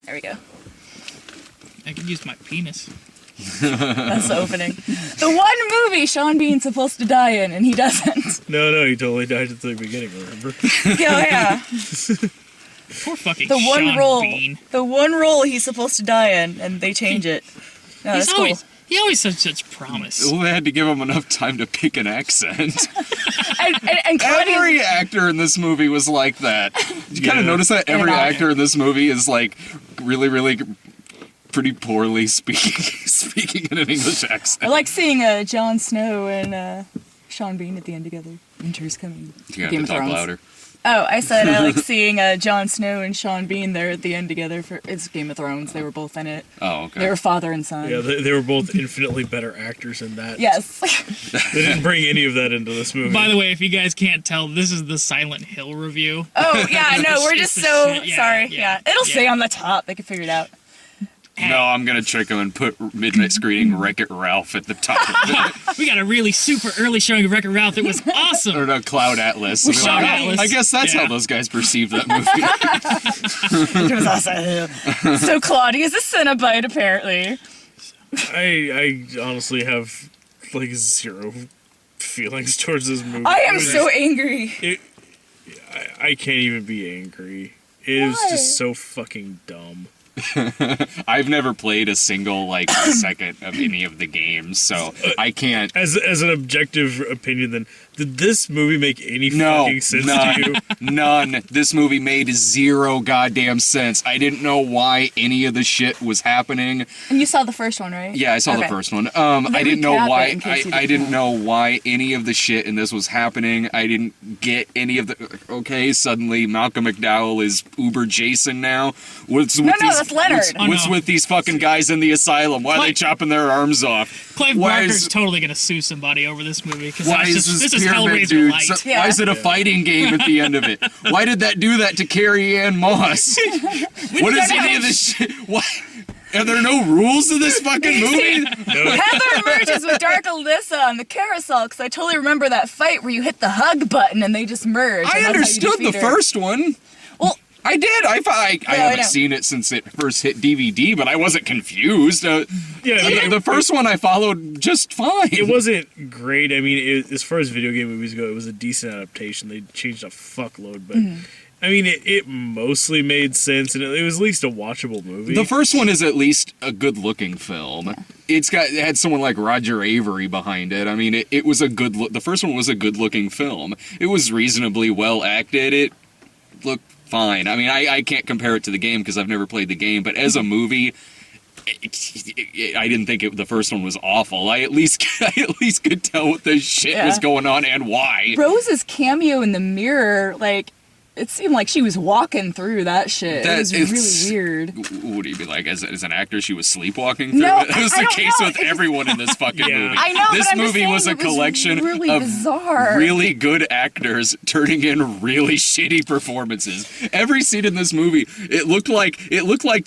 There we go. I could use my penis. That's the opening. The one movie Sean Bean's supposed to die in, and he doesn't. No, he totally died at the beginning, remember? Yeah. Poor fucking The one Sean role. Bean. The one role he's supposed to die in, and they change it. No, that's cool. He always had such promise. Well, they had to give him enough time to pick an accent. And Claudia's- Every actor in this movie was like that. Did you kind of notice that every actor in this movie is like really, really pretty poorly speaking in an English accent. I like seeing Jon Snow and Sean Bean at the end together. Winter's coming. You have Game to of talk Thrones. louder. Oh, I said I like seeing Jon Snow and Sean Bean there at the end together for it's Game of Thrones. They were both in it. Oh, okay. They were father and son. Yeah, they were both infinitely better actors in that. Yes. They didn't bring any of that into this movie. By the way, if you guys can't tell, this is the Silent Hill review. Oh yeah, I know. We're It's just the so shit, yeah, sorry. yeah, It'll yeah. say on the top. They can figure it out. No, I'm gonna trick him and put midnight screening Wreck-It Ralph at the top of it. We got a really super early showing of Wreck-It Ralph. It was Or awesome. no, Cloud Atlas. Cloud Atlas. I guess that's Yeah. how those guys perceive that movie. It was awesome. So Claudia's a Cenobite, apparently. I honestly have like zero feelings towards this movie. I am It was so just- angry. I can't even be angry. It was Why? just so fucking dumb. I've never played a single like second of any of the games, so I can't. As an objective opinion, then did this movie make any No, fucking sense none, to you? none. This movie made zero goddamn sense. I didn't know why any of the shit was happening. And you saw the first one, right? Yeah, I saw the Okay. first one. me I didn't know recap it why. in case you I didn't didn't know why any of the shit in this was happening. I didn't get any of the. Okay, suddenly Malcolm McDowell is Uber Jason now. What's with No, these? that's Leonard. What's Oh, no. with these fucking guys in the asylum? Why are they Clive- chopping their arms off? Clive Why Barker's is- totally gonna sue somebody over this movie because Why is this this is pyramid Hellraiser dude? Light. Yeah. Why is it a fighting game at the end of it? Why did that do that to Carrie Ann Moss? What is any of this shit? Why? Are there no rules to this fucking movie? Heather emerges with Dark Alyssa on the carousel because I totally remember that fight where you hit the hug button and they just merge. I and that's how you understood the defeat her. first one. Well, I did. I I haven't know. seen it since it first hit DVD, but I wasn't confused. Yeah, The first one I followed just fine. it wasn't great. I mean, as far as video game movies go, it was a decent adaptation. They changed a fuckload, but I mean, it mostly made sense, and it was at least a watchable movie. The first one is at least a good-looking film. It had someone like Roger Avery behind it. I mean, it was a good look. The first one was a good-looking film. It was reasonably well acted. It looked fine. I mean, I can't compare it to the game because I've never played the game, but as a movie, I didn't think the first one was awful. I at least could tell what the shit was Yeah. going on and why. Rose's cameo in the mirror, like, it seemed like she was walking through that shit. It was really weird. What do you mean, like, as an actor, she was sleepwalking through No, it? That was I the don't case know. with It just- everyone in this fucking Yeah. movie. I know, This but I'm just movie saying was a it collection really of bizarre. really good actors turning in really shitty performances. Every scene in this movie, it looked like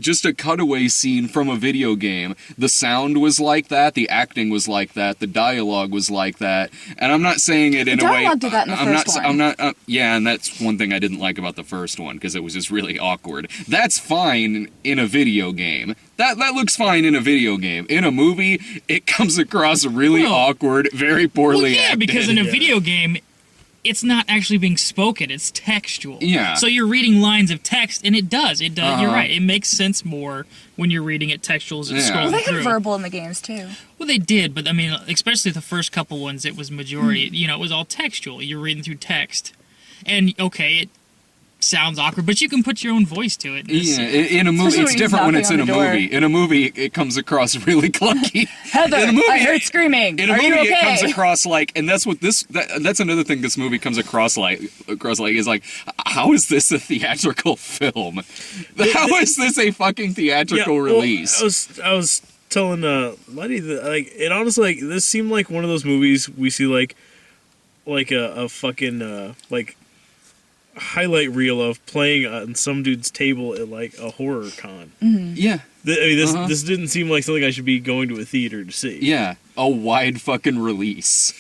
just a cutaway scene from a video game. The sound was like that, the acting was like that, the dialogue was like that. And I'm not saying it in a way. dialogue did that in the I'm first not. one. I'm not. Yeah, and that's one thing I didn't like about the first one because it was just really awkward. That's fine in a video game. That looks fine in a video game. In a movie, it comes across really Well- awkward, very poorly Well, yeah, acted. because in a Yeah. video game, it's not actually being spoken; it's textual. Yeah. So you're reading lines of text, and it does. It does. You're Uh-huh. right. It makes sense more when you're reading it textual as it's Yeah. Well, scrolling they had through. verbal in the games, too. Well, they did, but I mean, especially the first couple ones, it was majority. You know, it was all textual. You're reading through text, and okay, it sounds awkward, but you can put your own voice to it. Yeah, in a movie, Especially it's when he's different when it's in a knocking on the door. movie. In a movie, it comes across really clunky. Heather, in a movie, I heard screaming. In a Are movie, you okay? it comes across like, and that's what that's another thing this movie comes across like is like, how is this a theatrical film? How is this a fucking theatrical well, release? I was telling Letty that like it honestly like this seemed like one of those movies we see like a fucking like highlight reel of playing on some dude's table at like a horror con. Yeah, I mean, this didn't seem like something I should be going to a theater to see. yeah, a wide fucking release.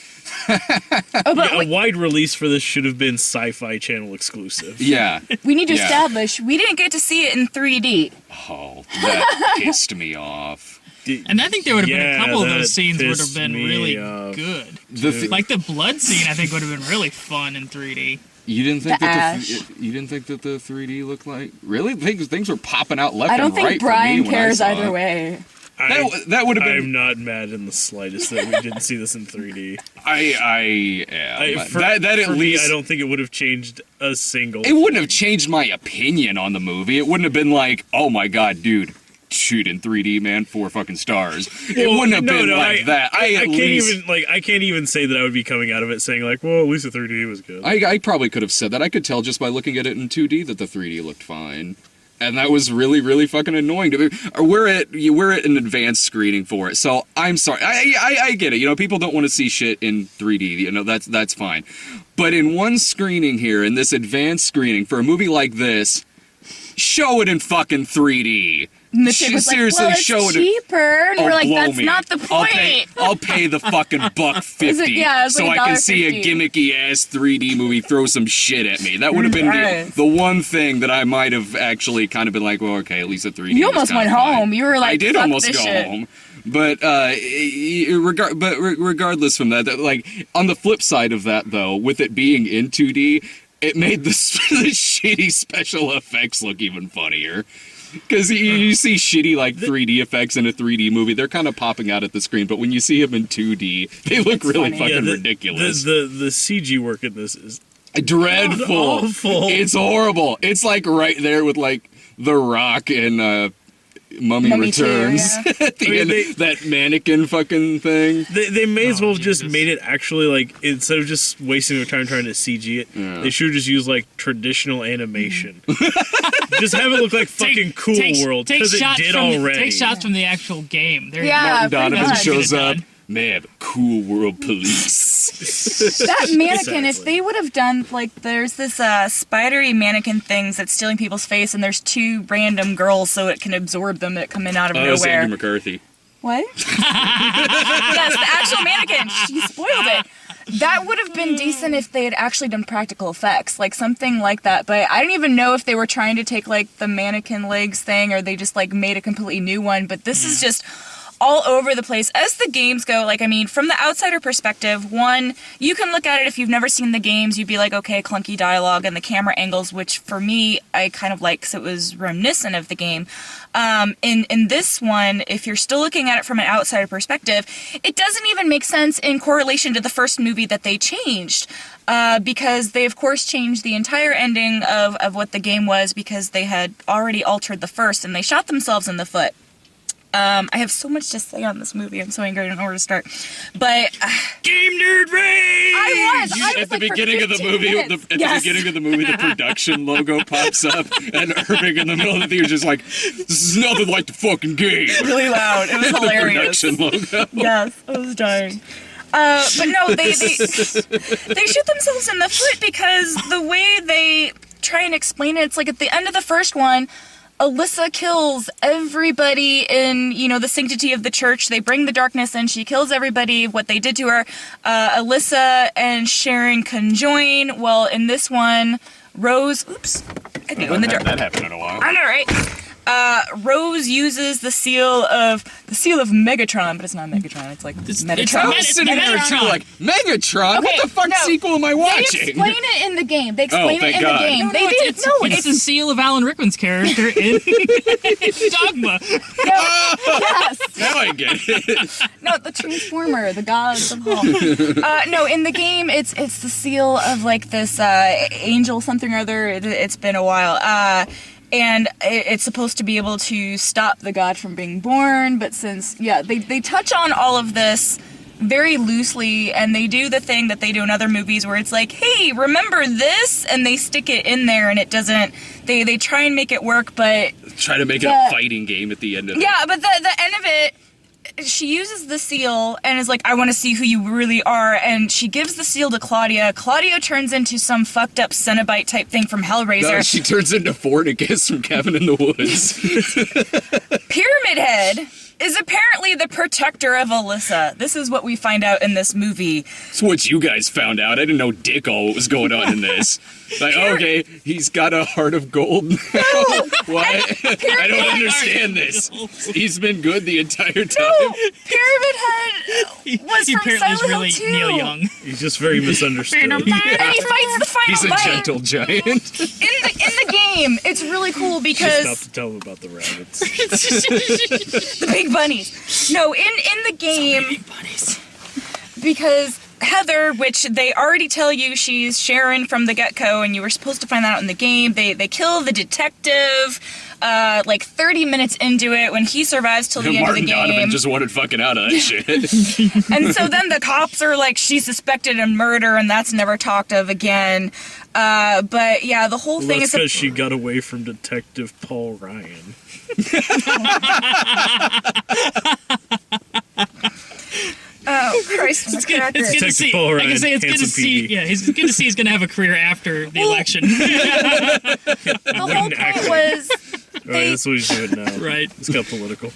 Oh, but A wide release for this should have been Sci-Fi Channel exclusive. Yeah. we need to Yeah. establish we didn't get to see it in 3D. Oh, that pissed me off. And I think there would have been a couple of that those scenes would have pissed been me really off. good. The Like the blood scene, I think would have been really fun in 3D. You didn't think The that ash. you didn't think that the 3D looked like really things were popping out left I don't and think right Brian for me when I cares saw either it. way. That would have been. I'm not mad in the slightest that we didn't see this in 3D. I am. For, that at for least me, I don't think it would have changed a single. it wouldn't have changed my opinion on the movie. It wouldn't have been like, oh my god, dude, shoot in 3D, man, 4 fucking stars. It Well, wouldn't have been like that. I can't even say that I would be coming out of it saying like, well, at least the 3D was good. I probably could have said that. I could tell just by looking at it in 2D that the 3D looked fine. And that was really, really fucking annoying to me. We're at an advanced screening for it, so I'm sorry. I get it. You know, people don't want to see shit in 3D. You know, that's fine. But in one screening here, in this advanced screening for a movie like this, show it in fucking 3D. And the chick was like, Seriously, well, it's show it. cheaper. And Oh, we're like, blow that's me. not the point. I'll pay the fucking $1.50 yeah, it was so like I can see a $1.50. gimmicky ass 3D movie throw some shit at me. That would have been Yes. the one thing that I might have actually kind of been like, well, okay, at least the 3D. You was almost kinda went fine. home. You were like, I did fuck almost this go shit. home. But regardless from that, like on the flip side of that though, with it being in 2D, it made the shitty special effects look even funnier. Because you see shitty like 3D effects in a 3D movie, they're kind of popping out at the screen. But when you see them in 2D, they look really funny. fucking the, ridiculous. The CG work in this is Dreadful. awful. It's horrible. It's like right there with like The Rock and Mummy Mummy 2, Returns yeah. at the I mean, end. they- That mannequin fucking thing. They may as Oh, well have just Jesus. made it actually like instead of just wasting their time trying to CG it, Yeah. they should have just used like traditional animation. Just have it look like fucking Cool World because it did already. Take shots from the actual game. There Yeah. Martin pretty Donovan much. shows up. Done. Man, Cool World Police. That mannequin, if Exactly. they would have done, like, there's this spidery mannequin things that's stealing people's face, and there's 2 random girls so it can absorb them that come in out of Oh, it's nowhere. Andrew McCarthy. What? Yes, the actual mannequin. She spoiled it. That would have been decent if they had actually done practical effects, like something like that. But I don't even know if they were trying to take like the mannequin legs thing or they just like made a completely new one. But this is just all over the place. As the games go, like, I mean, from the outsider perspective, one, you can look at it if you've never seen the games, you'd be like, okay, clunky dialogue and the camera angles, which for me, I kind of like because it was reminiscent of the game. In this one, if you're still looking at it from an outsider perspective, it doesn't even make sense in correlation to the first movie that they changed. Because they, of course, changed the entire ending of what the game was because they had already altered the first and they shot themselves in the foot. I have so much to say on this movie. I'm so angry. I don't know where to start. But Game Nerd Rage! I was At the like, for beginning of the 15 movie, minutes. the Yes. beginning of the movie, the production logo pops up, and Irving in the middle of the theater is just like, "This is nothing like the fucking game." Really loud. It was The hilarious. production logo. Yes, I was dying. But no, they shoot themselves in the foot because the way they try and explain it, it's like at the end of the first one, Alyssa kills everybody in, you know, the sanctity of the church. They bring the darkness in. She kills everybody, what they did to her. Alyssa and Sharon conjoin. Well, in this one, Rose... Oops. I can go in the dark. That happened in a while. I know, right? Rose uses the seal of Megatron, but it's not Megatron. It's like It's Metatron. I was sitting there Megatron. too, like, Megatron? Okay, What the fuck no. sequel am I They watching? explain it in the game. They explain thank it in God. the game. No, They did. it's, No, it's the seal of Alan Rickman's character in Dogma. yes. Now I get it. No, the Transformer, the gods of Hall. No, in the game, it's the seal of like this angel something or other. It's been a while. And it's supposed to be able to stop the god from being born, but since, they touch on all of this very loosely, and they do the thing that they do in other movies where it's like, hey, remember this? And they stick it in there, and it doesn't, they try and make it work, but Try to make it Yeah. a fighting game at the end of it. yeah, but the end of it, she uses the seal and is like, I want to see who you really are. And she gives the seal to Claudia. Claudia turns into some fucked up Cenobite type thing from Hellraiser. No, she turns into Fornicus from Cabin in the Woods. Pyramid Head is apparently the protector of Alyssa. This is what we find out in this movie. That's what you guys found out. I didn't know dick all what was going on in this. Like, okay, he's got a heart of gold now. What? I don't understand this. He's been good the entire time. No, Pyramid Head was He from apparently Silent is really Hill 2. Neil Young. He's just very misunderstood. And he fights the final He's a fight gentle giant. in the game. It's really cool Just because stop to tell him about the rabbits. the big bunnies. No, in the game, Big bunnies. because Heather, which they already tell you she's Sharon from the get-go, and you were supposed to find that out in the game, they kill the detective like 30 minutes into it when he survives till the end of Martin the game. Donovan just wanted fucking out of that shit. And so then the cops are like, she's suspected of murder, and that's never talked of again. But yeah, the whole thing That's is... because she got away from Detective Paul Ryan. Oh, Christ. It's good to Detective see. Paul I can Ryan, say it's good to handsome see. PD. Yeah, it's good to see he's gonna have a career after the election. The whole Wouldn't act point like- was... Alright, that's what he's doing now. Right. It's got political.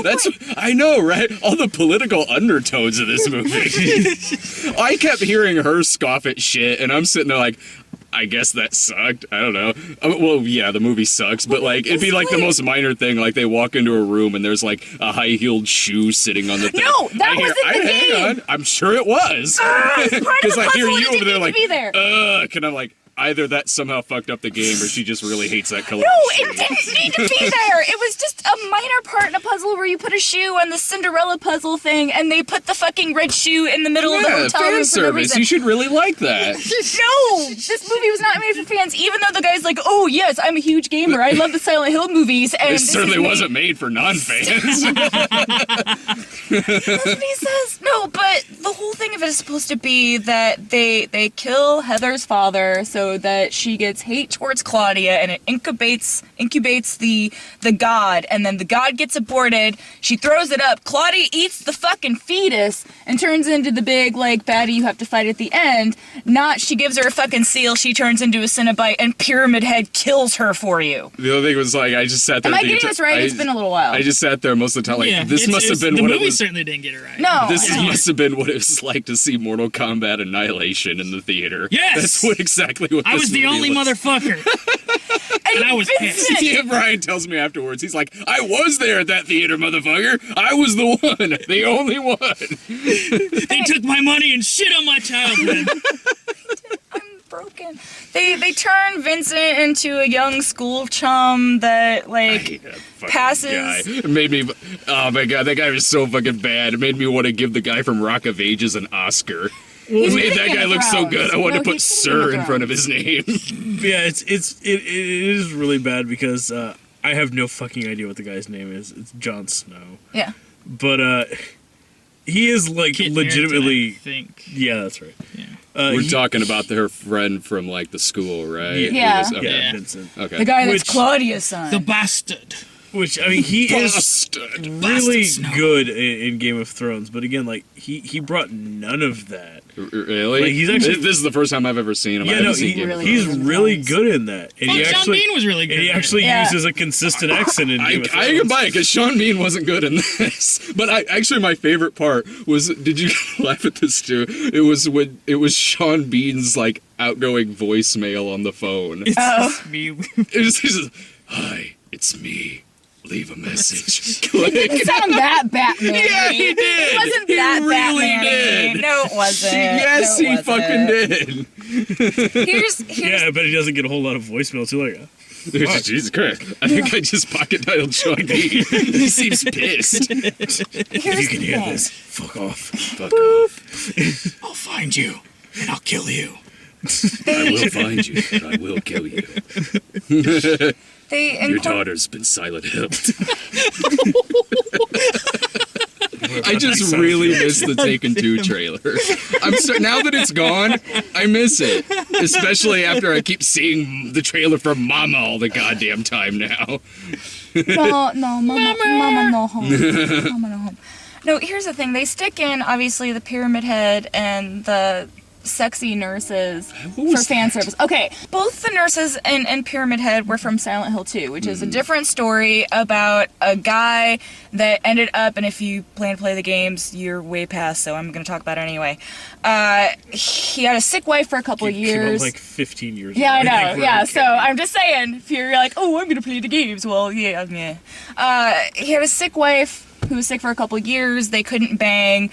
That's I know, right? All the political undertones of this movie. I kept hearing her scoff at shit, and I'm sitting there like, I guess that sucked. I don't know. Well, yeah, the movie sucks, but like it'd be like the most minor thing. Like they walk into a room and there's like a high-heeled shoe sitting on the thing. No, that was in the Hang game. on, I'm sure it was. Part of Because the I hear puzzle, you it over there didn't like, need to be there. ugh, and I'm like, either that somehow fucked up the game or she just really hates that color. No, it didn't need to be there. It was just a minor part in a puzzle where you put a shoe on the Cinderella puzzle thing, and they put the fucking red shoe in the middle of the Yeah, hotel fan room for no service. reason. You should really like that. No, this movie was not made for fans. Even though the guy's like, "Oh yes, I'm a huge gamer. I love the Silent Hill movies," and It this certainly is made- wasn't made for non-fans. That's what he says. No, but the whole thing of it is supposed to be that they kill Heather's father so that she gets hate towards Claudia, and it incubates the god, and then the god gets aborted. She throws it up. Claudia eats the fucking fetus and turns into the big like baddie you have to fight at the end. Not she gives her a fucking seal. She turns into a Cenobite, and Pyramid Head kills her for you. The other thing was like, I just sat there. Am I thinking getting this right? It's been a little while. I just sat there most of the time like, Yeah, this must have been the what movie it was. certainly didn't get it right. No. This Yeah. must have been what it was like to see Mortal Kombat Annihilation in the theater. Yes! That's what exactly what I this was the movie only was. motherfucker. And I was Vincent- pissed. Yeah, Brian tells me afterwards. He's like, I was there at that theater, motherfucker. I was the one, the only one. They took my money and shit on my childhood. I'm broken. They turn Vincent into a young school chum that like passes. Guy. It made me. Oh my god, that guy was so fucking bad. It made me want to give the guy from Rock of Ages an Oscar. It made that guy look so good. I wanted to put Sir in front of his name. Yeah, it is really bad because I have no fucking idea what the guy's name is. It's Jon Snow, Yeah. but he is like Kit legitimately. Harington, I think. Yeah, that's right. Yeah. We're talking about her friend from like the school, right? Yeah. Who was- Yeah, okay. Yeah. Vincent. Okay. The guy that's Which- Claudia's son. The bastard. Which I mean, he is Bastard. really Bastard Snow. good in Game of Thrones, but again, like he brought none of that. Really? Like, he's actually- This is the first time I've ever seen him. I Yeah, haven't no, seen Game of he's Thrones. really good in that, and Fuck, he Sean actually Bean was really good. and he in it. actually Yeah. uses a consistent accent in Game of Thrones. I can buy it because Sean Bean wasn't good in this. But actually my favorite part was, did you laugh at this too? It was when it was Sean Bean's like outgoing voicemail on the phone. It's just me. It was just, hi, it's me. Leave a message. It Click. didn't sound that Batman. Yeah, he did. It wasn't He that really Batman. did. No, it wasn't. Yes, No, it he wasn't. fucking did. Here's Yeah, I bet he doesn't get a whole lot of voicemail too. Like, Jesus Christ. I think I just pocket dialed Sean Bean. He seems pissed. here's if you can the hear thing. this, fuck off. Fuck off. I'll find you and I'll kill you. I will find you, and I will kill you. They Your incorporate daughter's been silent hipped. I I just really miss the Taken 2 trailer. Now that it's gone, I miss it. Especially after I keep seeing the trailer for Mama all the goddamn time now. No, mama, no home. Mama, no home. No, here's the thing. They stick in, obviously, the Pyramid Head and the sexy nurses for fan service. Okay, both the nurses and Pyramid Head were from Silent Hill 2, which is a different story about a guy that ended up, and if you plan to play the games, you're way past, so I'm going to talk about it anyway. He had a sick wife for a couple of years. Like 15 years Yeah, ago. I know. Yeah, so I'm just saying, if you're like, oh, I'm going to play the games, well, yeah. He had a sick wife who was sick for a couple of years. They couldn't bang.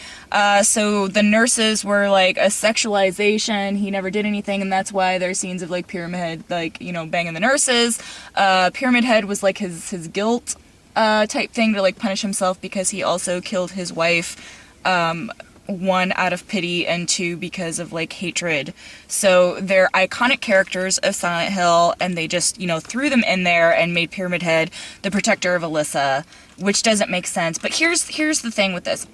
So the nurses were like a sexualization. He never did anything, and that's why there's scenes of like Pyramid Head, like, you know, banging the nurses. Pyramid Head was like his guilt type thing to like punish himself because he also killed his wife. One, out of pity, and two, because of like hatred. So they're iconic characters of Silent Hill, and they just, you know, threw them in there and made Pyramid Head the protector of Alyssa, which doesn't make sense. But here's the thing with this.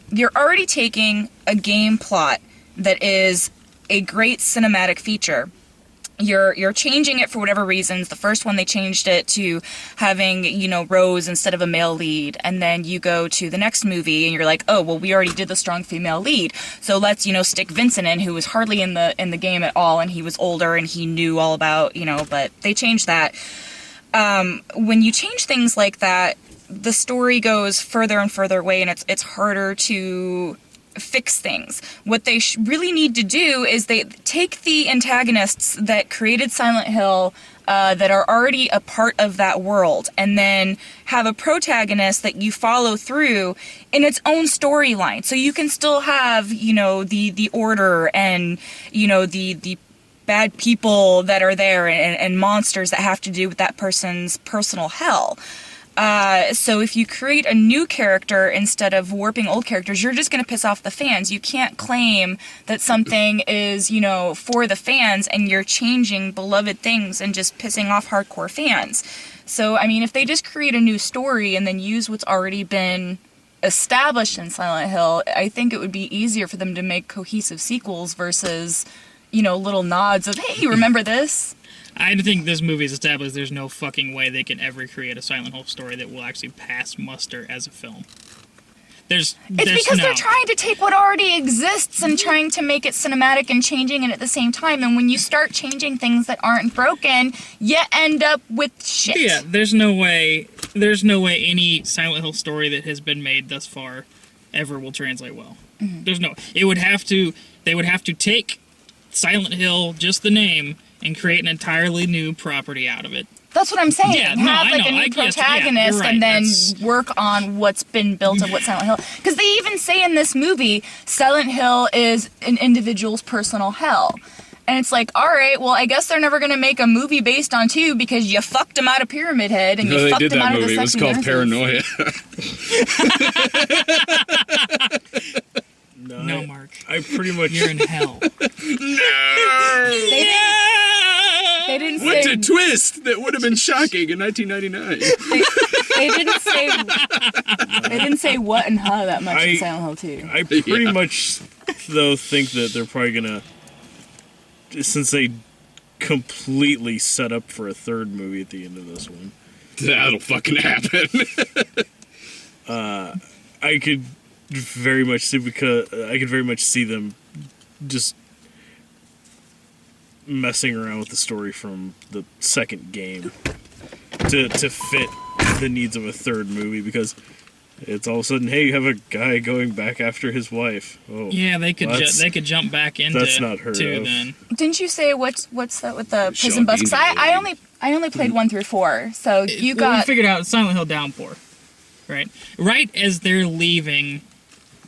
You're already taking a game plot that is a great cinematic feature. You're changing it for whatever reasons. The first one, they changed it to having, you know, Rose instead of a male lead. And then you go to the next movie and you're like, oh, well, we already did the strong female lead. So let's, you know, stick Vincent in, who was hardly in the game at all. And he was older and he knew all about, you know, but they changed that. When you change things like that, the story goes further and further away, and it's harder to fix things. What they really need to do is they take the antagonists that created Silent Hill, that are already a part of that world, and then have a protagonist that you follow through in its own storyline. So you can still have, you know, the order and, you know, the bad people that are there and monsters that have to do with that person's personal hell. So if you create a new character instead of warping old characters, you're just going to piss off the fans. You can't claim that something is, you know, for the fans and you're changing beloved things and just pissing off hardcore fans. So, I mean, if they just create a new story and then use what's already been established in Silent Hill, I think it would be easier for them to make cohesive sequels versus, you know, little nods of, hey, remember this? I think this movie is established there's no fucking way they can ever create a Silent Hill story that will actually pass muster as a film. It's because they're trying to take what already exists and trying to make it cinematic and changing it at the same time. And when you start changing things that aren't broken, you end up with shit. Yeah, there's no way any Silent Hill story that has been made thus far ever will translate well. Mm-hmm. They would have to take Silent Hill, just the name, and create an entirely new property out of it. That's what I'm saying. Yeah, Have a new protagonist right. and then work on what's been built of what Silent Hill. Because they even say in this movie, Silent Hill is an individual's personal hell. And it's like, all right, well, I guess they're never going to make a movie based on 2 because you fucked him out of Pyramid Head and you fucked him out of the sexy movie. It was called Paranoia. No, Mark. I pretty much... You're in hell. They didn't say... What a twist! That would have been shocking in 1999. They didn't say what and how that much in Silent Hill 2. I pretty much, though, think that they're probably gonna... Since they completely set up for a third movie at the end of this one. That'll fucking happen. I could very much see them just messing around with the story from the second game to fit the needs of a third movie, because it's all of a sudden, hey, you have a guy going back after his wife. Oh, yeah, they could jump back into that's not heard too, of. Then. Didn't you say what's that with the prison bus? Because I only played 1 through 4, so you got... We figured out Silent Hill Downpour, right? Right as they're leaving,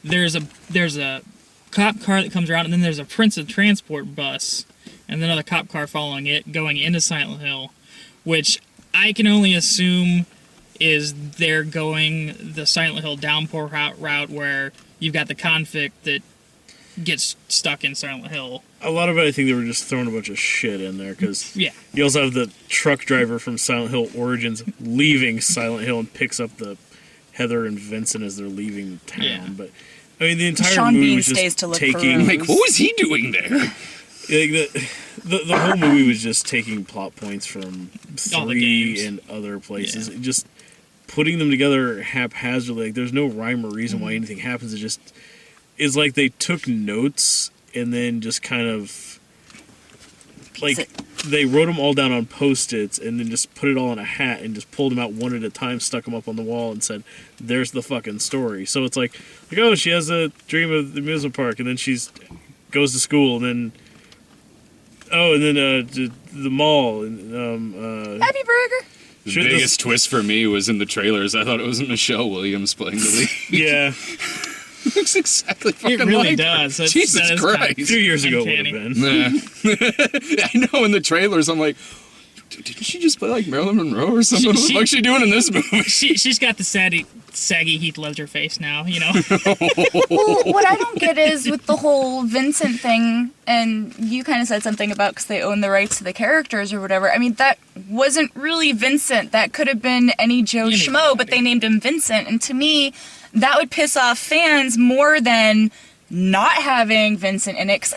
there's a cop car that comes around, and then there's a Prince of Transport bus, and then another cop car following it, going into Silent Hill, which I can only assume is they're going the Silent Hill Downpour route where you've got the convict that gets stuck in Silent Hill. A lot of it, I think they were just throwing a bunch of shit in there, because yeah. You also have the truck driver from Silent Hill Origins leaving Silent Hill and picks up the Heather and Vincent as they're leaving town. Yeah. But I mean, the entire Sean movie Bean was just stays to look for taking Rose. Like, what was he doing there? like the whole movie was just taking plot points from All the 3 games. and other places, Yeah. and just putting them together haphazardly. Like, there's no rhyme or reason why anything happens. It just is like they took notes and then just kind of like they wrote them all down on Post-its and then just put it all in a hat and just pulled them out one at a time, stuck them up on the wall, and said, "There's the fucking story." So it's like oh, she has a dream of the amusement park, and then she's goes to school, and then the mall, and Happy Burger. The Should biggest twist for me was in the trailers. I thought it was Michelle Williams playing the lead. yeah, Looks exactly fucking It really like does. her. Jesus that is Christ. a few years ago it would Uncanny. have been. Nah. I know in the trailers, I'm like, didn't she just play like Marilyn Monroe or something? What the fuck's she doing in this movie? She's got the saggy Heath Ledger face now, you know. Well, what I don't get is with the whole Vincent thing, and you kind of said something about because they own the rights to the characters or whatever. I mean, that wasn't really Vincent. That could have been any Joe Schmo, but they named him Vincent. And to me, that would piss off fans more than not having Vincent in it. Because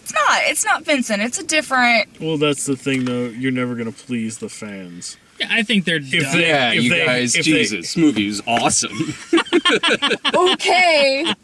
it's not Vincent. It's a different... Well, that's the thing, though. You're never gonna please the fans. Yeah, I think they're done. they- Yeah, if you they- guys, if they- Jesus, this movie is awesome. Okay, no,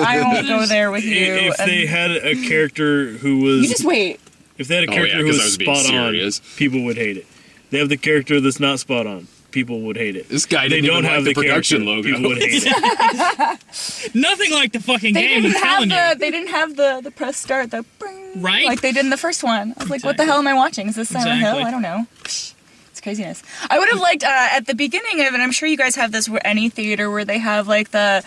I won't go there with you. If they had a character who was You just wait. if they had a Oh, character yeah, who 'cause I was was being spot on, serious. people would hate it. They have the character that's not spot on. People would hate it. This guy They didn't don't even have like the the production character. logo. People would hate it. Nothing like the fucking They game, didn't I'm have telling you. they didn't have the press start, the bing, Right? like they did in the first one. I was like, what the Exactly. hell am I watching? Is this Silent Exactly. Hill? I don't know. It's craziness. I would have liked at the beginning of it. I'm sure you guys have this where any theater where they have like the,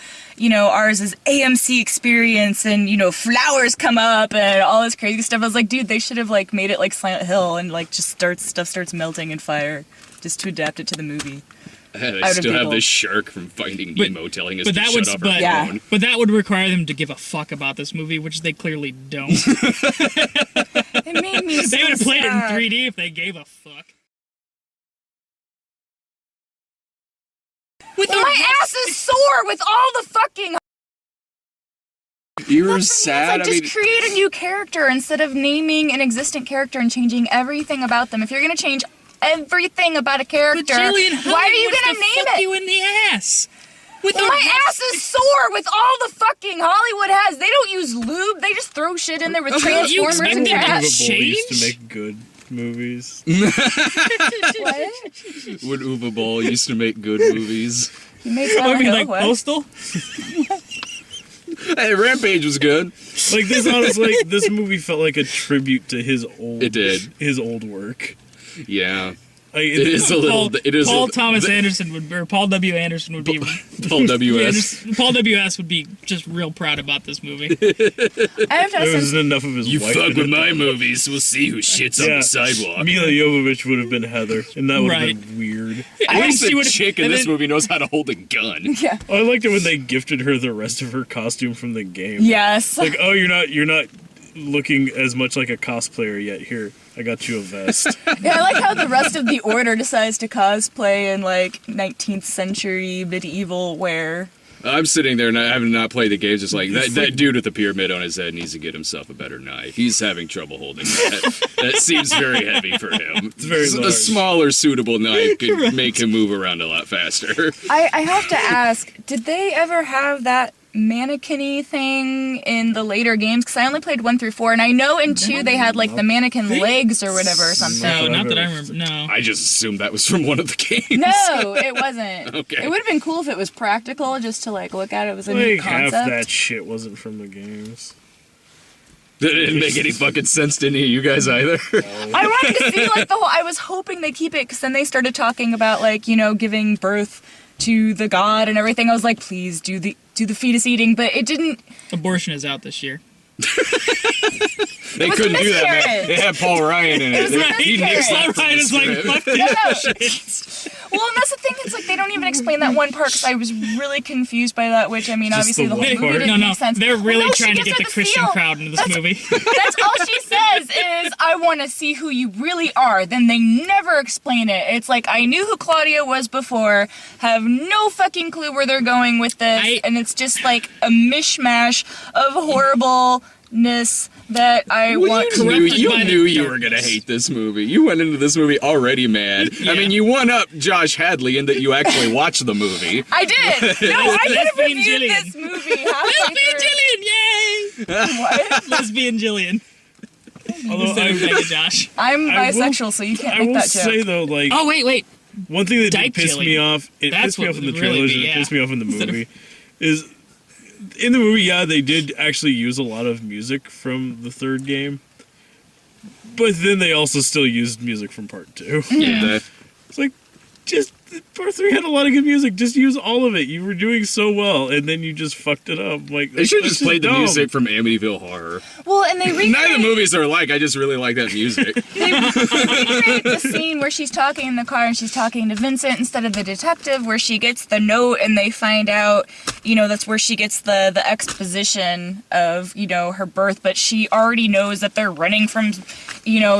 ours is AMC experience and flowers come up and all this crazy stuff. I was like, dude, they should have like made it like Silent Hill and like just stuff starts melting in fire just to adapt it to the movie. They Out of still have people. this shark from Finding But- Nemo telling us but to that shut would, up but, our Yeah. phone. but that would require them to give a fuck about this movie, which they clearly don't. It made me so They would have played it in sad. 3D if they gave a fuck. With Well, my ass is sore with all the fucking. You're It's sad. like I just mean, create a new character instead of naming an existing character and changing everything about them. If you're gonna change everything about a character, But Jillian, why are you wants gonna to name fuck it? you in the ass? With Well, a my ass is sore with all the fucking Hollywood has. They don't use lube. They just throw shit in there with You Transformers expect and them to cats. Uwe Boll used change? to make good movies. What? when Uwe Boll used to make good movies. You made I Silent mean, Hill, like what? Postal? Hey, Rampage was good. Like this, honestly, this movie felt like a tribute to his old. It did. His old work. Yeah. Like, It is a little. Paul, It is Paul a, Thomas the- Anderson would, or Paul W. Anderson would be. Paul W.S. Paul W.S. would be just real proud about this movie. I have to ask There him- wasn't enough of his You wife fuck in with it. my movies, we'll see who shits on Yeah. the sidewalk. Mila Jovovich would have been Heather, and that would have Right. been weird. At least She the would've- chick in and this then- movie knows how to hold a gun. Yeah. I liked it when they gifted her the rest of her costume from the game. Yes. Like, oh, you're not looking as much like a cosplayer yet. Here, I got you a vest. Yeah, I like how the rest of the Order decides to cosplay in like 19th century medieval wear. I'm sitting there not having not played the games, just like that dude with the pyramid on his head needs to get himself a better knife. He's having trouble holding that. That seems very heavy for him. It's very a large. smaller, suitable knife could make him move around a lot faster. I have to ask, did they ever have that mannequin-y thing in the later games? Because I only played 1 through 4, and I know in 2 they had like the mannequin legs or whatever or something. No, not that I I've remember. No. I just assumed that was from one of the games. No, it wasn't. Okay. It would have been cool if it was practical, just to like look at it. It was a Like neat half concept. that shit wasn't from the games. That didn't make any fucking sense to any of you guys either. I wanted to see like the whole. I was hoping they keep it because then they started talking about like giving birth to the god and everything. I was like, please do the fetus eating, but it didn't. Abortion is out this year. They was a couldn't do that, man. miscarriage. They had Paul Ryan in it. was a He nixed miscarriage. that Ryan is like, script. fuck this shit. Well, and that's the thing. It's like they don't even explain that one part because I was really confused by that. Which I mean, Just obviously the the whole one movie part? didn't No, make sense. they're really Well, no, she trying to gives get her the Christian feel. crowd into this movie. That's all she says is, "I want to see who you really are." Then they never explain it. It's like I knew who Claudia was before, have no fucking clue where they're going with this, and it's just like a mishmash of horribleness that I want. You Corrupted by the knew you were darkness. gonna hate this movie. You went into this movie already mad. Yeah. I mean, you won up Josh Hadley in that you actually watched the movie. I did. No, I could have Lesbian reviewed Jillian. this movie halfway Lesbian through. Jillian, yay! What? Lesbian Jillian. Although Instead of I, Mega Josh. I'm I will- bisexual, so you can't I make will that joke. say though, like Oh wait. one thing that Dyke did piss me Jillian. off, it That's pissed me what off in the would really trailers, be, and it yeah. pissed me off in the Instead of- movie, is in the movie. Yeah, they did actually use a lot of music from the third game, but then they also still used music from part 2. Yeah. It's like, just part 3 had a lot of good music. Just use all of it. You were doing so well, and then you just fucked it up. Like They should have that's just played the dumb. music from Amityville Horror. Well, and they recreate, Neither movies are alike. I just really like that music. they recreate the scene where she's talking in the car and she's talking to Vincent instead of the detective, where she gets the note and they find out, that's where she gets the exposition of, her birth, but she already knows that they're running from,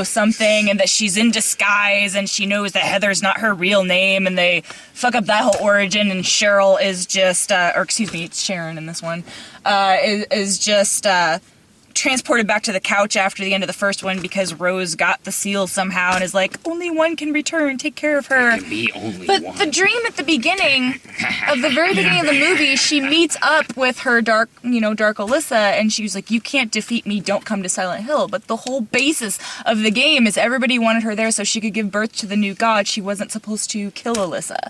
something, and that she's in disguise, and she knows that Heather's not her real name, and they fuck up that whole origin, and Cheryl is just, it's Sharon in this one, is just, transported back to the couch after the end of the first one because Rose got the seal somehow and is like, only one can return, take care of her. Be only But one. the dream at the beginning, of the very beginning of the movie, she meets up with her dark Alyssa, and she was like, you can't defeat me, don't come to Silent Hill. But the whole basis of the game is everybody wanted her there so she could give birth to the new god. She wasn't supposed to kill Alyssa.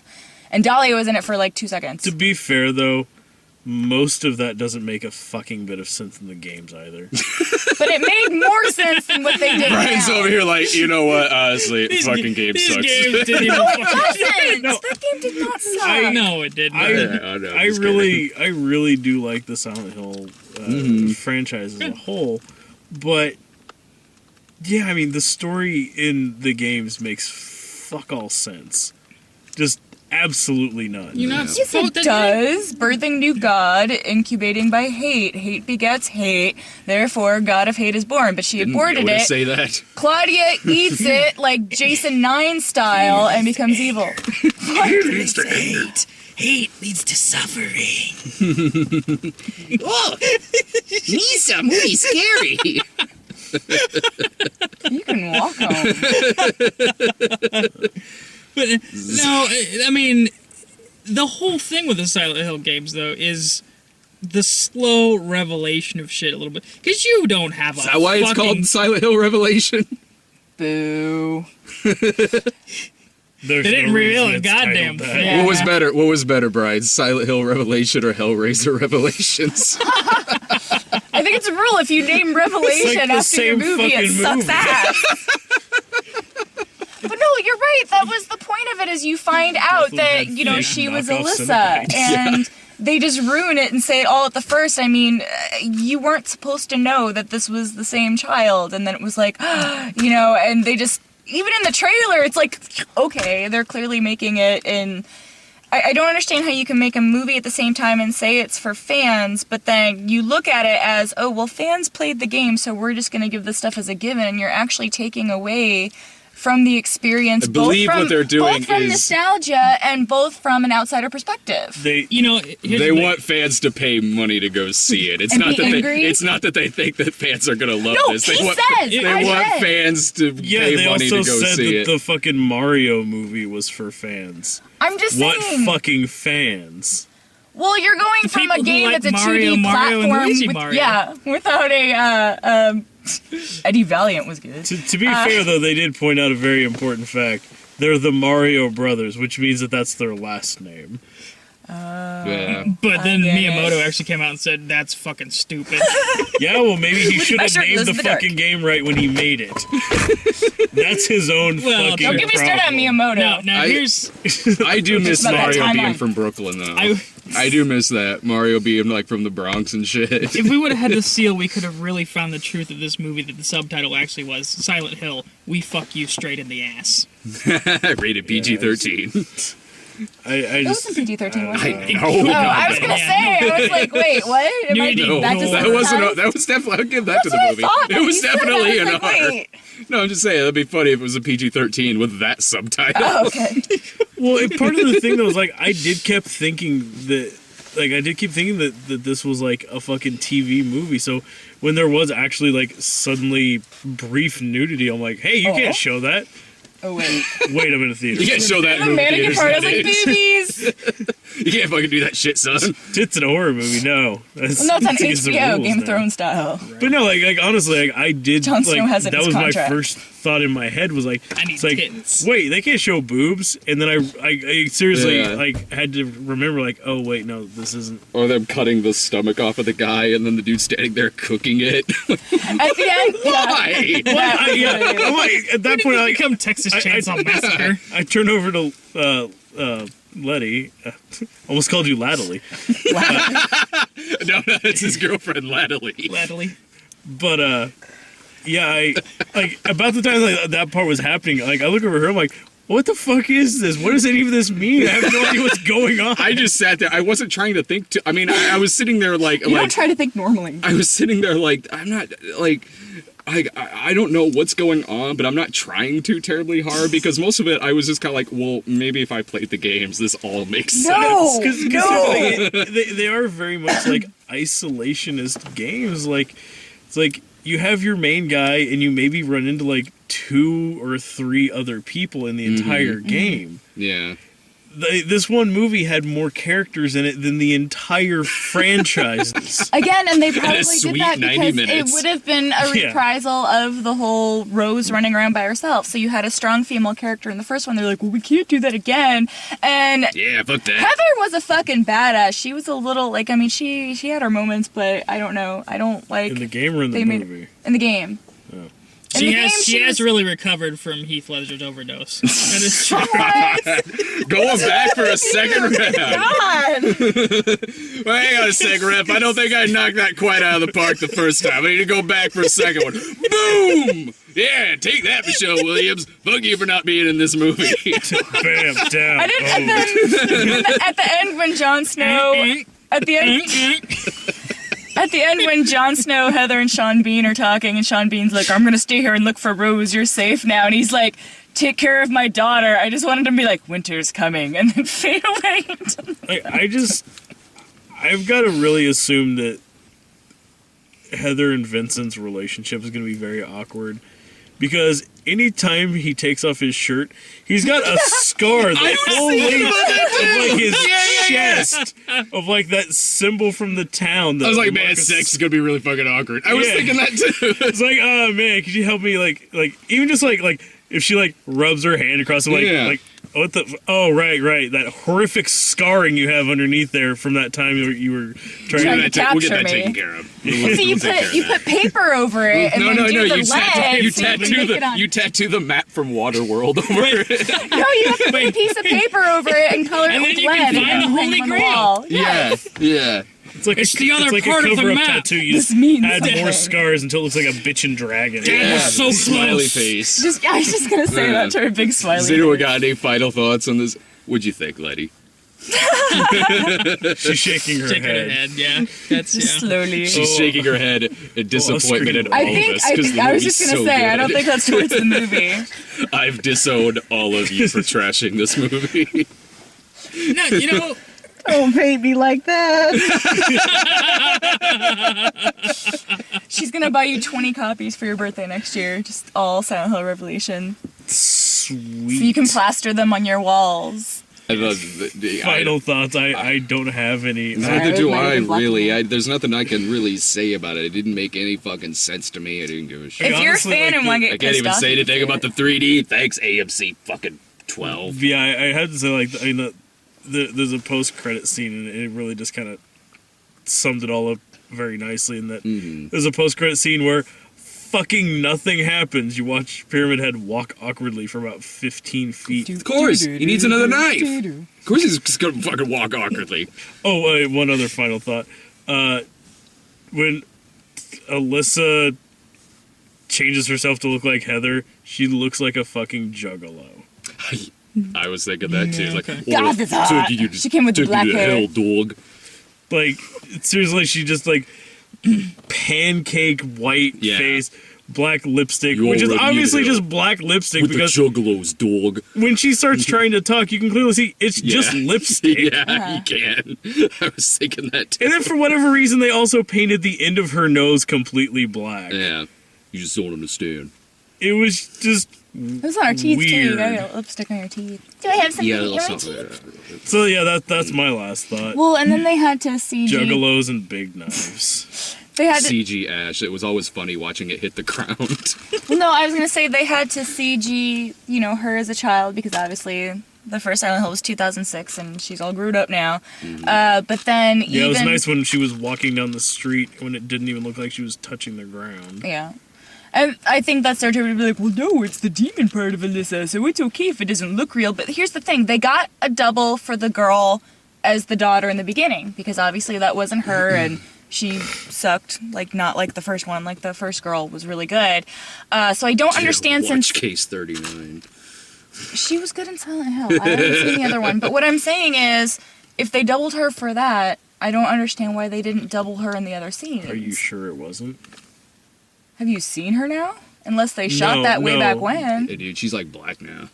And Dahlia was in it for like 2 seconds. To be fair, though, most of that doesn't make a fucking bit of sense in the games either. But it made more sense than what they did Brian's now. over here like, you know what? Honestly, fucking game These sucks. games didn't even No, fucking... it doesn't. No. That game did not suck. No, it didn't. I know, I just really do like the Silent Hill franchise as a whole, but yeah, I mean the story in the games makes fuck all sense, just absolutely none. You're not Yes, supposed it to... does. Birthing new god, incubating by hate. Hate begets hate. Therefore, god of hate is born. But she Didn't aborted Yoda it. say that? Claudia eats it like Jason 9 style and becomes evil. Leads to hate. Hate leads to suffering. Oh, Misa, movie scary. You can walk home. But no, I mean, the whole thing with the Silent Hill games, though, is the slow revelation of shit a little bit. Because you don't have a Is that why it's called Silent Hill Revelation? Boo. They didn't reveal a goddamn thing. Yeah. What was better, Brian? Silent Hill Revelation or Hellraiser Revelations? I think it's a rule if you name Revelation It's like the after your same movie, it fucking sucks movie. ass. But no, you're right. That was the point of it is you find out Definitely that, had fake she was knockoff Alyssa. Cenobites. And they just ruin it and say it all at the first. I mean, you weren't supposed to know that this was the same child. And then it was like, and they just, even in the trailer, it's like, okay, they're clearly making it in... I don't understand how you can make a movie at the same time and say it's for fans, but then you look at it as, oh, well, fans played the game, so we're just going to give this stuff as a given, and you're actually taking away from the experience, I believe what they're doing both from is- nostalgia and both from an outsider perspective. They You know, here's They the thing. want fans to pay money to go see it. It's And not be that angry? it's not that they think that fans are gonna love No, this. he They want says, they I want read. fans to yeah, pay they money also to go said see that it. the fucking Mario movie was for fans. I'm just What saying. fucking fans? Well, you're going The from people a who game like that's a Mario, 2D Mario, and platform, Luigi with, Mario. yeah, without a Eddie Valiant was good. To be fair, though, they did point out a very important fact. They're the Mario brothers, which means that that's their last name. Yeah. But then get it. Miyamoto actually came out and said, that's fucking stupid. Yeah, well, maybe he should my have shirt named glows the in the dark. fucking game right when he made it. That's his own Well, fucking Don't get me started on problem. Miyamoto. Now I- here's... I do miss about that Mario being timeline. from Brooklyn though. I do miss that Mario being like from the Bronx and shit. If we would have had the seal, we could have really found the truth of this movie. That the subtitle actually was Silent Hill. We fuck you straight in the ass. Rated PG-13. I It just wasn't PG-13, was I it? know. Oh, I was gonna say. I was like, wait, what? Am I, No, that just that wasn't. That was definitely. I'll give that to That's what the I movie. thought. It was You said that, definitely I an was like, R. wait. No, I'm just saying that'd be funny if it was a PG-13 with that subtitle. Oh, okay. well, part of the thing though is like I did keep thinking that this was like a fucking TV movie. So when there was actually like suddenly brief nudity, I'm like, hey, you can't show that. Oh wait. Wait, I'm in a theater. You can't show that in The movie mannequin theaters part is like nowadays. boobies. You can't fucking do that shit, son. Tits in a horror movie, no. That's, Well, no, it's on that's against the HBO, rules Game of now. Thrones style. But no, like honestly, like I did. Jon Snow like, has it in that his was contract. my first thought in my head was like, I need it's like, tits. wait, they can't show boobs, and then I seriously Yeah. like had to remember like, oh wait, no, this isn't. Or them cutting the stomach off of the guy and then the dude standing there cooking it. At the end, Why? I'm like, at that point, like, Become Texas Chainsaw Massacre. I turned over to Letty. Almost called you Ladley. No, that's his girlfriend, Ladley. Gladly. But yeah, I like about the time like that part was happening. Like I look over her, I'm like, what the fuck is this? What does any of this mean? I have no idea what's going on. I just sat there. I wasn't trying to think. I mean, I was sitting there like, you don't try to think normally. I was sitting there like, I'm not like. I don't know what's going on, but I'm not trying too terribly hard because most of it I was just kind of like, well, maybe if I played the games, this all makes No, sense. no. They are very much like isolationist games. Like it's like you have your main guy and you maybe run into like 2 or 3 other people in the entire game. Yeah. This one movie had more characters in it than the entire franchise. Again, and they probably sweet did that 90 because minutes. it would have been a Yeah. reprisal of the whole Rose running around by herself. So you had a strong female character in the first one. They're like, well, we can't do that again. And Yeah, fuck that. Heather was a fucking badass. She was a little like, I mean, she had her moments, but I don't know. I don't like in the game or in the they made- movie? in the game. In She the has game, she has was- really recovered from Heath Ledger's overdose. That is true. What? Going back for a second round. God. Well, hang on a second, Ref. I don't think I knocked that quite out of the park the first time. I need to go back for a second one. Boom! Yeah, take that, Michelle Williams. Fuck you for not being in this movie. Bam, down. I didn't. And then at the end when Jon Snow at the end. At the end, when Jon Snow, Heather, and Sean Bean are talking, and Sean Bean's like, I'm gonna stay here and look for Rose, you're safe now. And he's like, take care of my daughter. I just wanted him to be like, winter's coming, and then fade away. I've got to really assume that Heather and Vincent's relationship is going to be very awkward. Because anytime he takes off his shirt, he's got a scar the full length of like his chest of like that symbol from the town. I was like, man, sex is gonna be really fucking awkward. I was Yeah. thinking that too. It's like, oh man, could you help me? Like even just like if she like rubs her hand across, it, Yeah. like what the? Oh right, that horrific scarring you have underneath there from that time you were trying Trying to. to We'll get capture that me. taken care of. So you put paper over it, and No, then no, do no! the You tattoo, legs, you so can tattoo make it on- you tattoo the map from Waterworld over it. No, you have to put a piece of paper over it and color it And with then you can lead find and the hang Holy it on the Grail. wall. Yeah, yeah. It's like It's the other it's like part a of the cover-up map. tattoo. You This just means add more nothing. scars until it looks like a bitchin' dragon. Damn, we're so Smiley close. face. I was just gonna say that to her big smiley. Zero face. got any final thoughts on this? What'd you think, Letty? She's shaking her Shaking her head. head, yeah. That's Just yeah. slowly. She's shaking her head in disappointment at all I of think us. 'cause the I was movie's just gonna so say I don't good. think that's towards the movie. I've disowned all of you for trashing this movie. No, you know, Don't hate me like that. She's gonna buy you 20 copies for your birthday next year. Just all Silent Hill Revelation. Sweet. So you can plaster them on your walls. Final thoughts. I don't have any. Neither do Might have I been black and really. white. There's nothing I can really say about it. It didn't make any fucking sense to me. I didn't give a shit. If you're a honestly, fan like, and want to I get can't pissed even off, say you anything can. about the 3D. Thanks, AMC fucking 12. Yeah, I had to say like I mean there's a post credit scene and it really just kind of summed it all up very nicely. In that there's a post credit scene where fucking nothing happens. You watch Pyramid Head walk awkwardly for about 15 feet. Of course, he needs another knife. Of course he's just gonna fucking walk awkwardly. Oh, one other final thought. When Alyssa changes herself to look like Heather, she looks like a fucking juggalo. I was thinking that too. Like, okay. God, that's hot. She came with the black hair. hell, dog. Like, seriously, she just like pancake white Yeah. face, black lipstick, You which is already obviously knew. just black lipstick With the because juggalos, dog. when she starts trying to talk, you can clearly see it's just lipstick. Yeah, you can. I was thinking that too. And then for whatever reason, they also painted the end of her nose completely black. Yeah. You just don't understand. It was just It was on our teeth too. You weird. got lipstick on your teeth. Do I have something Yeah, to eat on my something teeth? like that. so. Yeah, that's my last thought. Well, and then they had to CG. Juggalos and big knives. They had to, CG Ash. It was always funny watching it hit the ground. well, no, I was gonna say they had to CG, her as a child because obviously the first Silent Hill was 2006 and she's all growed up now. But then Yeah, it was nice when she was walking down the street when it didn't even look like she was touching the ground. Yeah. And I think that's their turn to be like, well, no, it's the demon part of Alyssa, so it's okay if it doesn't look real. But here's the thing. They got a double for the girl as the daughter in the beginning, because obviously that wasn't her, and she sucked, not like the first one. Like, the first girl was really good. So I don't understand Watch since... Case 39. She was good in Silent Hill. I haven't seen the other one. But what I'm saying is, if they doubled her for that, I don't understand why they didn't double her in the other scenes. Are you sure it wasn't? Have you seen her now? Unless they shot No, that way no. back when. Hey, dude, she's like black now.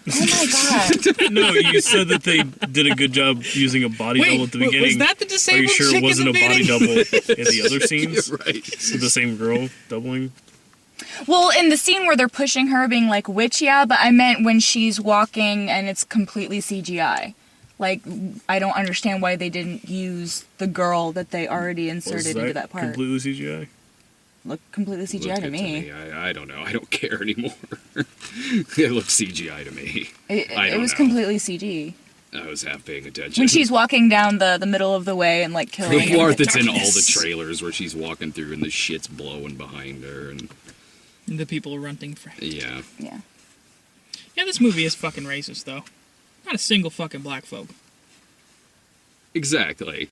Oh my god. No, you said that they did a good job using a body double at the beginning. was that the Are disabled you sure chick it wasn't in a the body beginning? double in the other scenes? You're right. With the same girl doubling? Well, in the scene where they're pushing her being like, witch, yeah, but I meant when she's walking and it's completely CGI. Like, I don't understand why they didn't use the girl that they already Was inserted into that part. completely CGI? Looked completely CGI Looked to good me. I don't know. I don't care anymore. It looks CGI to me. I It don't was know. completely CG. I was half paying attention. When she's walking down the middle of the way and, like, killing the him. part that's in all the trailers where she's walking through and the shit's blowing behind her and The people running for. yeah. Yeah. Yeah, this movie is fucking racist, though. Not a single fucking black folk. Exactly.